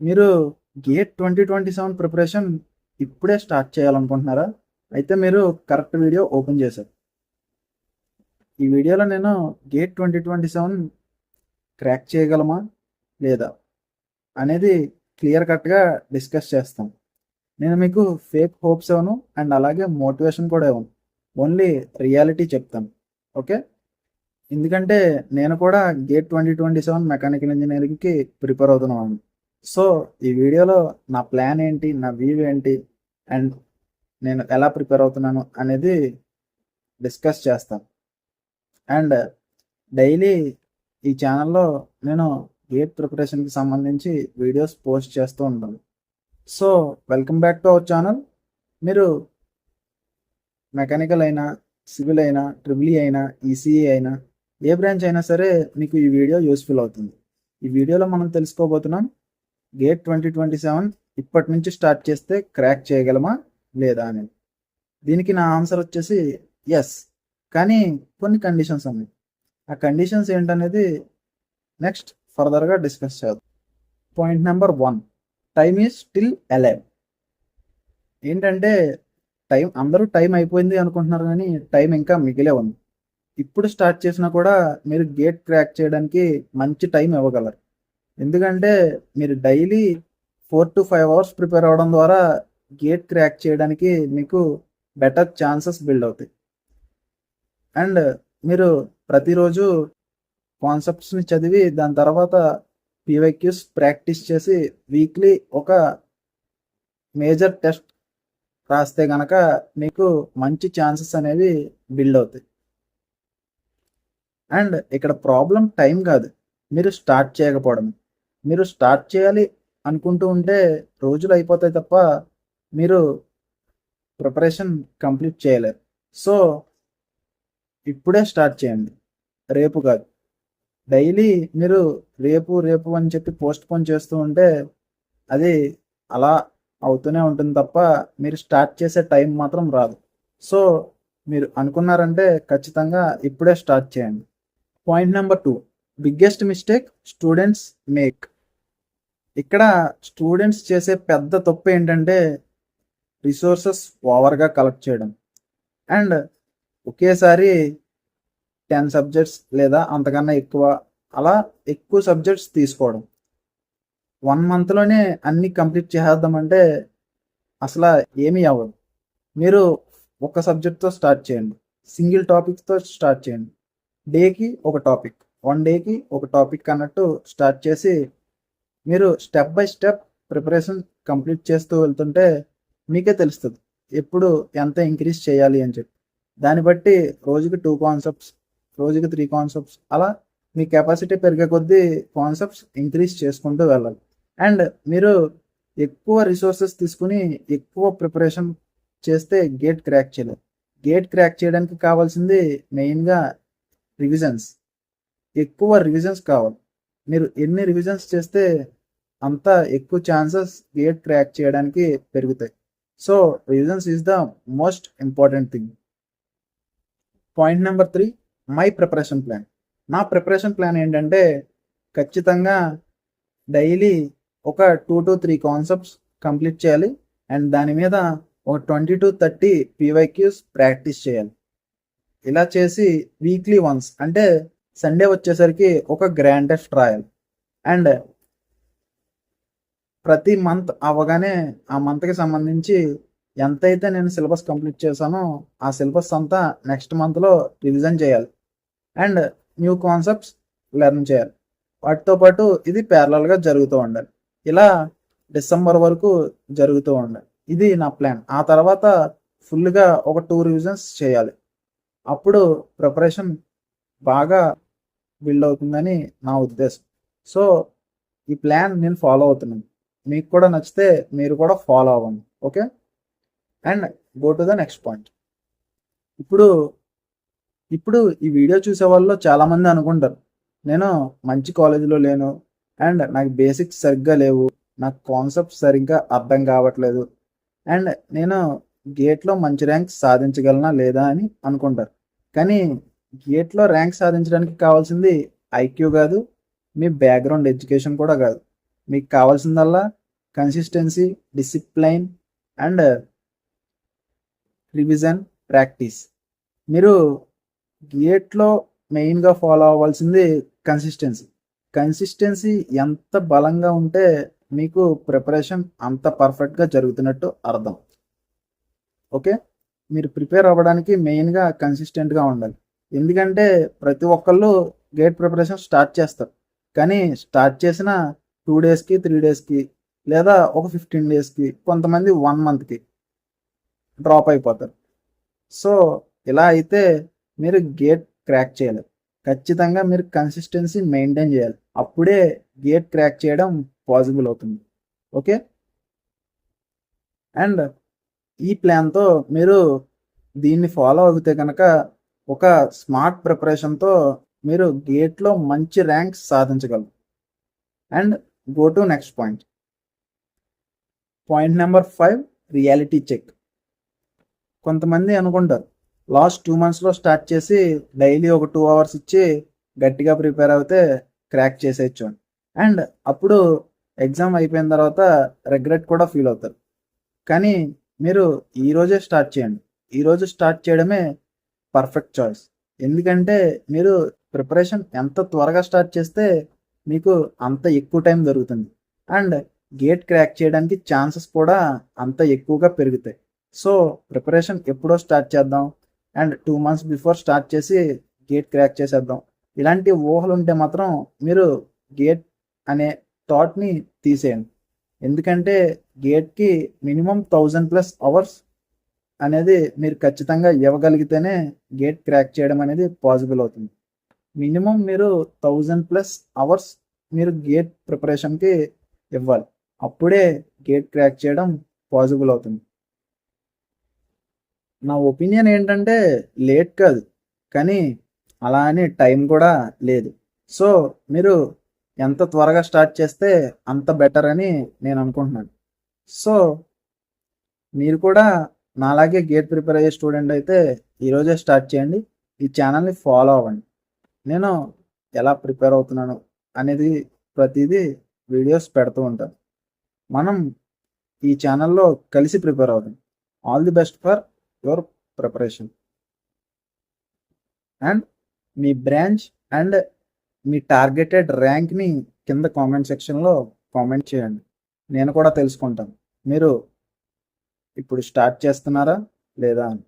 మీరు gate 2027 preparation ఇప్పుడే start చేయాలనుకుంటున్నారా? అయితే మీరు కరెక్ట్ వీడియో ఓపెన్ చేశారు. ఈ వీడియోలో నేను గేట్ 2027 క్రాక్ చేయగలమా లేదా అనేది క్లియర్ కట్గా డిస్కస్ చేస్తాం. నేను మీకు ఫేక్ హోప్స్ ఇవ్వను అండ్ అలాగే మోటివేషన్ కూడా ఇవ్వను. ఓన్లీ రియాలిటీ చెప్తాను. ఓకే, ఎందుకంటే నేను కూడా గేట్ 2027 మెకానికల్ ఇంజనీరింగ్కి ప్రిపేర్ అవుతున్నాను. సో ఈ వీడియోలో నా ప్లాన్ ఏంటి, నా వ్యూ ఏంటి అండ్ నేను ఎలా ప్రిపేర్ అవుతున్నాను అనేది డిస్కస్ చేస్తాను. అండ్ డైలీ ఈ ఛానల్లో నేను గేట్ ప్రిపరేషన్కి సంబంధించి వీడియోస్ పోస్ట్ చేస్తూ ఉంటాను. So welcome back to our channel. మీరు మెకానికల్ అయినా, సివిల్ అయినా, ట్రిపుల్ ఈ అయినా, ఈసీఈ అయినా, ఏ బ్రాంచ్ అయినా సరే మీకు ఈ వీడియో యూస్ఫుల్ అవుతుంది. ఈ వీడియోలో మనం తెలుసుకోబోతున్నాం గేట్ 2027 ఇప్పటి నుంచి స్టార్ట్ చేస్తే క్రాక్ చేయగలమా లేదా అనేది. దీనికి నా ఆన్సర్ వచ్చేసి ఎస్, కానీ కొన్ని కండిషన్స్ ఉన్నాయి. ఆ కండిషన్స్ ఏంటనేది నెక్స్ట్ ఫర్దర్గా డిస్కస్ చేద్దాం. Point number 1, time is still alive. ఏంటంటే అందరూ టైం అయిపోయింది అనుకుంటున్నారు, కానీ టైం ఇంకా మిగిలే ఉంది. ఇప్పుడు స్టార్ట్ చేసినా కూడా మీరు గేట్ క్రాక్ చేయడానికి మంచి టైం ఇవ్వగలరు. ఎందుకంటే మీరు డైలీ 4 to 5 అవర్స్ ప్రిపేర్ అవ్వడం ద్వారా గేట్ క్రాక్ చేయడానికి మీకు బెటర్ ఛాన్సెస్ బిల్డ్ అవుతాయి. అండ్ మీరు ప్రతిరోజు కాన్సెప్ట్స్ని చదివి దాని తర్వాత పీవైక్యూస్ ప్రాక్టీస్ చేసి వీక్లీ ఒక మేజర్ టెస్ట్ రాస్తే కనుక మీకు మంచి ఛాన్సెస్ అనేవి బిల్డ్ అవుతాయి. అండ్ ఇక్కడ ప్రాబ్లం టైం కాదు, మీరు స్టార్ట్ చేయకపోవడం. మీరు స్టార్ట్ చేయాలి అనుకుంటూ ఉంటే రోజులు అయిపోతాయి తప్ప మీరు ప్రిపరేషన్ కంప్లీట్ చేయలేరు. సో ఇప్పుడే స్టార్ట్ చేయండి, రేపు కాదు. డైలీ మీరు రేపు రేపు అని చెప్పి పోస్ట్ పోన్ చేస్తూ ఉంటే అది అలా అవుతూనే ఉంటుంది తప్ప మీరు స్టార్ట్ చేసే టైం మాత్రం రాదు. సో మీరు అనుకున్నారంటే ఖచ్చితంగా ఇప్పుడే స్టార్ట్ చేయండి. Point number 2, biggest mistake students make. ఇక్కడ స్టూడెంట్స్ చేసే పెద్ద తప్పు ఏంటంటే రిసోర్సెస్ ఓవర్గా కలెక్ట్ చేయడం అండ్ ఒకేసారి 10 సబ్జెక్ట్స్ లేదా అంతకన్నా ఎక్కువ, అలా ఎక్కువ సబ్జెక్ట్స్ తీసుకోవడం. 1 మంత్లోనే అన్ని కంప్లీట్ చేసేద్దామంటే అసలు ఏమీ అవ్వదు. మీరు ఒక సబ్జెక్ట్తో స్టార్ట్ చేయండి, సింగిల్ టాపిక్తో స్టార్ట్ చేయండి. డేకి ఒక టాపిక్, 1 డేకి ఒక టాపిక్ అన్నట్టు స్టార్ట్ చేసి మీరు step by step preparation complete చేస్తూ వెళ్తుంటే మీకే తెలుస్తుంది ఎప్పుడు ఎంత ఇంక్రీజ్ చేయాలి అని చెప్పి. దాన్ని బట్టి రోజుకి 2 కాన్సెప్ట్స్, రోజుకి 3 కాన్సెప్ట్స్, అలా మీ కెపాసిటీ పెరిగే కొద్దీ కాన్సెప్ట్స్ ఇంక్రీజ్ చేసుకుంటూ వెళ్ళాలి. అండ్ మీరు ఎక్కువ రిసోర్సెస్ తీసుకుని ఎక్కువ ప్రిపరేషన్ చేస్తే గేట్ క్రాక్ చేయలేదు. గేట్ క్రాక్ చేయడానికి కావాల్సింది మెయిన్గా రివిజన్స్. ఎక్కువ రివిజన్స్ కావాలి. మీరు ఎన్ని రివిజన్స్ చేస్తే అంత ఎక్కువ ఛాన్సెస్ గేట్ క్రాక్ చేయడానికి పెరుగుతాయి. So revisions is the most important thing. Point number 3, my preparation plan. నా ప్రిపరేషన్ ప్లాన్ ఏంటంటే ఖచ్చితంగా డైలీ ఒక 2 to 3 కాన్సెప్ట్స్ కంప్లీట్ చేయాలి అండ్ దాని మీద ఒక 20 to 30 పీవైక్యూస్ ప్రాక్టీస్ చేయాలి. ఇలా చేసి వీక్లీ వన్స్ అంటే సండే వచ్చేసరికి ఒక గ్రాండ్ టెస్ట్ రాయాలి. అండ్ ప్రతి మంత్ అవ్వగానే ఆ మంత్కి సంబంధించి ఎంతైతే నేను సిలబస్ కంప్లీట్ చేశానో ఆ సిలబస్ అంతా నెక్స్ట్ మంత్లో రివిజన్ చేయాలి అండ్ న్యూ కాన్సెప్ట్స్ లెర్న్ చేయాలి. వాటితో పాటు ఇది ప్యారలల్గా జరుగుతూ ఉండాలి. ఇలా డిసెంబర్ వరకు జరుగుతూ ఉండాలి. ఇది నా ప్లాన్. ఆ తర్వాత ఫుల్గా ఒక 2 రివిజన్స్ చేయాలి. అప్పుడు ప్రిపరేషన్ బాగా బిల్డ్ అవుతుందని నా ఉద్దేశం. సో ఈ ప్లాన్ నేను ఫాలో అవుతున్నాను. మీకు కూడా నచ్చితే మీరు కూడా ఫాలో అవ్వండి. Okay, and go to the next point. ఇప్పుడు ఈ వీడియో చూసే వాళ్ళు చాలామంది అనుకుంటారు నేను మంచి కాలేజీలో లేను అండ్ నాకు బేసిక్స్ సరిగ్గా లేవు, నాకు కాన్సెప్ట్ సరిగ్గా అర్థం కావట్లేదు అండ్ నేను గేట్లో మంచి ర్యాంక్ సాధించగలనా లేదా అని అనుకుంటారు. కానీ గేట్లో ర్యాంక్ సాధించడానికి కావాల్సింది ఐక్యూ కాదు, మీ బ్యాక్గ్రౌండ్ ఎడ్యుకేషన్ కూడా కాదు. మీకు కావాల్సిందల్లా consistency, discipline and revision, practice. మీరు గేట్లో మెయిన్గా ఫాలో అవ్వాల్సింది కన్సిస్టెన్సీ. కన్సిస్టెన్సీ ఎంత బలంగా ఉంటే మీకు ప్రిపరేషన్ అంత పర్ఫెక్ట్గా జరుగుతున్నట్టు అర్థం. ఓకే, మీరు ప్రిపేర్ అవ్వడానికి మెయిన్గా కన్సిస్టెంట్గా ఉండాలి. ఎందుకంటే ప్రతి ఒక్కళ్ళు గేట్ ప్రిపరేషన్ స్టార్ట్ చేస్తారు, కానీ స్టార్ట్ చేసిన 2 డేస్కి 3 డేస్కి లేదా ఒక 15 డేస్కి, కొంతమంది 1 మంత్కి డ్రాప్ అయిపోతారు. సో ఇలా అయితే మీరు గేట్ క్రాక్ చేయలేరు. ఖచ్చితంగా మీరు కన్సిస్టెన్సీ మెయింటైన్ చేయాలి, అప్పుడే గేట్ క్రాక్ చేయడం పాసిబుల్ అవుతుంది. ఓకే, అండ్ ఈ ప్లాన్తో మీరు దీన్ని ఫాలో అవుతే కనుక ఒక స్మార్ట్ ప్రిపరేషన్తో మీరు గేట్లో మంచి ర్యాంక్స్ సాధించగలరు. And go to next point. Point number 5, reality check. కొంతమంది అనుకుంటారు లాస్ట్ 2 monthsలో స్టార్ట్ చేసి డైలీ ఒక 2 hours ఇచ్చి గట్టిగా ప్రిపేర్ అవుతే క్రాక్ చేసేయచ్చు అని. అండ్ అప్పుడు ఎగ్జామ్ అయిపోయిన తర్వాత రిగ్రెట్ కూడా ఫీల్ అవుతారు. కానీ మీరు ఈరోజే స్టార్ట్ చేయండి. ఈరోజు స్టార్ట్ చేయడమే పర్ఫెక్ట్ చాయిస్. ఎందుకంటే మీరు ప్రిపరేషన్ ఎంత త్వరగా స్టార్ట్ చేస్తే మీకు అంత ఎక్కువ టైం దొరుకుతుంది. అండ్ గేట్ క్రాక్ చేయడానికి ఛాన్సెస్ కూడా అంత ఎక్కువగా పెరుగుతాయి. సో ప్రిపరేషన్ ఎప్పుడో స్టార్ట్ చేద్దాం, అండ్ 2 months బిఫోర్ స్టార్ట్ చేసి గేట్ క్రాక్ చేసేద్దాం, ఇలాంటి ఊహలు ఉంటే మాత్రం మీరు గేట్ అనే థాట్ని తీసేయండి. ఎందుకంటే గేట్కి మినిమం 1000+ అవర్స్ అనేది మీరు ఖచ్చితంగా ఇవ్వగలిగితేనే గేట్ క్రాక్ చేయడం అనేది పాసిబుల్ అవుతుంది. మినిమం మీరు 1000+ అవర్స్ మీరు గేట్ ప్రిపరేషన్కి ఇవ్వాలి, అప్పుడే గేట్ క్రాక్ చేయడం పాసిబుల్ అవుతుంది. నా ఒపీనియన్ ఏంటంటే లేట్ కాదు, కానీ అలా అని టైం కూడా లేదు. సో మీరు ఎంత త్వరగా స్టార్ట్ చేస్తే అంత బెటర్ అని నేను అనుకుంటున్నాను. సో మీరు కూడా నాలాగే గేట్ ప్రిపేర్ అయ్యే స్టూడెంట్ అయితే ఈరోజే స్టార్ట్ చేయండి. ఈ ఛానల్ని ఫాలో అవ్వండి. నేను ఎలా ప్రిపేర్ అవుతున్నాను అనేది ప్రతిదీ వీడియోస్ పెడుతూ ఉంటాను. మనం ఈ ఛానల్లో కలిసి ప్రిపేర్ అవుతాం. All the best for your preparation. And మీ బ్రాంచ్ అండ్ మీ టార్గెటెడ్ ర్యాంక్ని కింద కామెంట్ సెక్షన్లో కామెంట్ చేయండి. నేను కూడా తెలుసుకుంటాను మీరు ఇప్పుడు స్టార్ట్ చేస్తున్నారా లేదా అని.